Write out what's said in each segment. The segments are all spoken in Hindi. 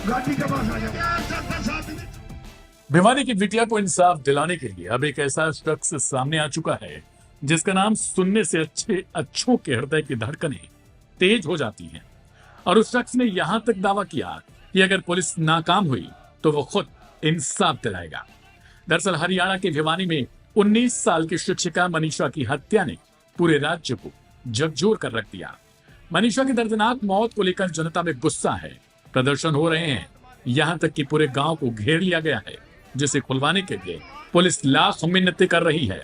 गाड़ी के पास आ जाओ। भिवानी की बिटिया को इंसाफ दिलाने के लिए अब एक ऐसा शख्स सामने आ चुका है जिसका नाम सुनने से अच्छों के हृदय की धड़कनें तेज हो जाती हैं। और उस शख्स ने यहां तक दावा किया कि अगर पुलिस नाकाम हुई तो वो खुद इंसाफ दिलाएगा। दरअसल हरियाणा के भिवानी में 19 साल की शिक्षिका मनीषा की हत्या ने पूरे राज्य को झकझोर कर रख दिया। मनीषा की दर्दनाक मौत को लेकर जनता में गुस्सा है, प्रदर्शन हो रहे हैं, यहां तक कि पूरे गांव को घेर लिया गया है, जिसे खुलवाने के लिए पुलिस लाख मिन्नतें कर रही है।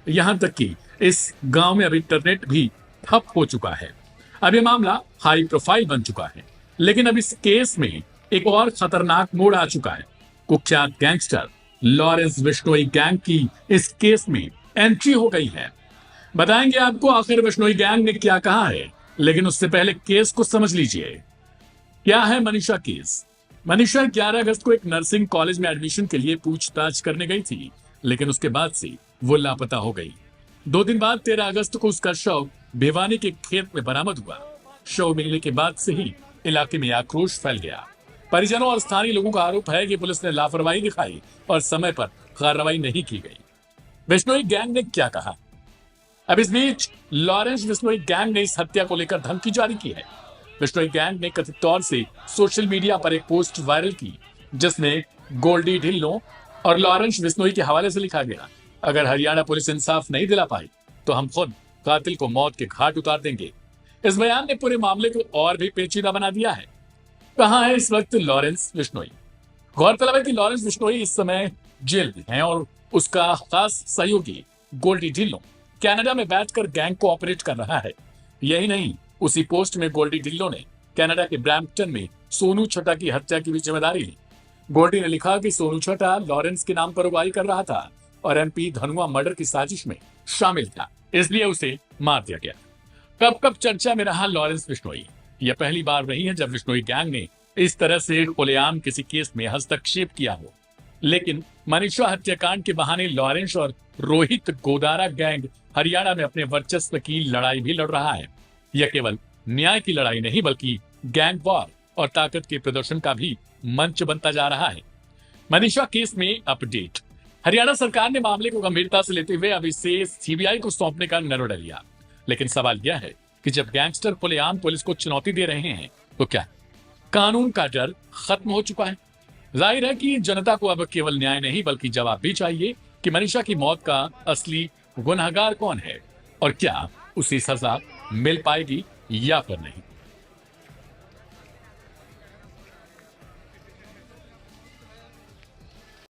यहां तक कि इस गांव में अब इंटरनेट भी ठप हो चुका है। अब यह मामला हाई प्रोफाइल बन चुका है, लेकिन अब इस केस में एक और खतरनाक मोड़ आ चुका है। कुख्यात गैंगस्टर लॉरेंस बिश्नोई गैंग की इस केस में एंट्री हो गई है। बताएंगे आपको आखिर बिश्नोई गैंग ने क्या कहा है, लेकिन उससे पहले केस को समझ लीजिए। क्या है मनीषा केस? मनीषा 11 अगस्त को एक नर्सिंग कॉलेज में एडमिशन के लिए पूछताछ करने गई थी, लेकिन उसके बाद से वो लापता हो गई। 2 दिन बाद 13 अगस्त को उसका शव भिवानी के खेत में बरामद हुआ। शव मिलने के बाद से ही इलाके में आक्रोश फैल गया। परिजनों और स्थानीय लोगों का आरोप है कि पुलिस ने लापरवाही दिखाई और समय पर कार्रवाई नहीं की गई। बिश्नोई गैंग ने क्या कहा? अब इस बीच लॉरेंस बिश्नोई गैंग ने इस हत्या को लेकर धमकी जारी की है। बिश्नोई गैंग ने कथित तौर से सोशल मीडिया पर एक पोस्ट वायरल की, जिसमें गोल्डी ढिल्लों और लॉरेंस बिश्नोई के हवाले से लिखा गया, अगर हरियाणा पुलिस इंसाफ नहीं दिला पाई तो हम खुद कातिल को मौत के घाट उतार देंगे। इस बयान ने पूरे मामले को और भी पेचीदा बना दिया है। कहां है इस वक्त लॉरेंस बिश्नोई? गौरतलब है कि लॉरेंस बिश्नोई इस समय जेल में है और उसका खास सहयोगी गोल्डी ढिल्लों कनाडा में बैठकर गैंग को ऑपरेट कर रहा है। यही नहीं, उसी पोस्ट में गोल्डी ढिल्लों ने कनाडा के ब्रैम्पटन में सोनू छटा की हत्या की भी जिम्मेदारी ली। गोल्डी ने लिखा कि सोनू छटा लॉरेंस के नाम पर उगाही कर रहा था और एमपी धनुआ मर्डर की साजिश में शामिल था, इसलिए उसे मार दिया गया। कब कब चर्चा में रहा लॉरेंस बिश्नोई। यह पहली बार नहीं है जब बिश्नोई गैंग ने इस तरह से खुलेआम किसी केस में हस्तक्षेप किया हो। लेकिन मनीषा हत्याकांड के बहाने लॉरेंस और रोहित गोदारा गैंग हरियाणा में अपने वर्चस्व की लड़ाई भी लड़ रहा है। यह केवल न्याय की लड़ाई नहीं बल्कि गैंग वॉर और ताकत के प्रदर्शन का भी मंच बनता जा रहा है। मनीषा केस में अपडेट। हरियाणा सरकार ने मामले को गंभीरता से लेते हुए अब इसे सीबीआई को सौंपने का निर्णय लिया। लेकिन सवाल यह है कि जब गैंगस्टर खुलेआम पुलिस को चुनौती दे रहे हैं तो क्या कानून का डर खत्म हो चुका है? जाहिर है कि जनता को अब केवल न्याय नहीं बल्कि जवाब भी चाहिए कि मनीषा की मौत का असली गुनहगार कौन है और क्या उसे सजा मिल पाएगी या फिर नहीं।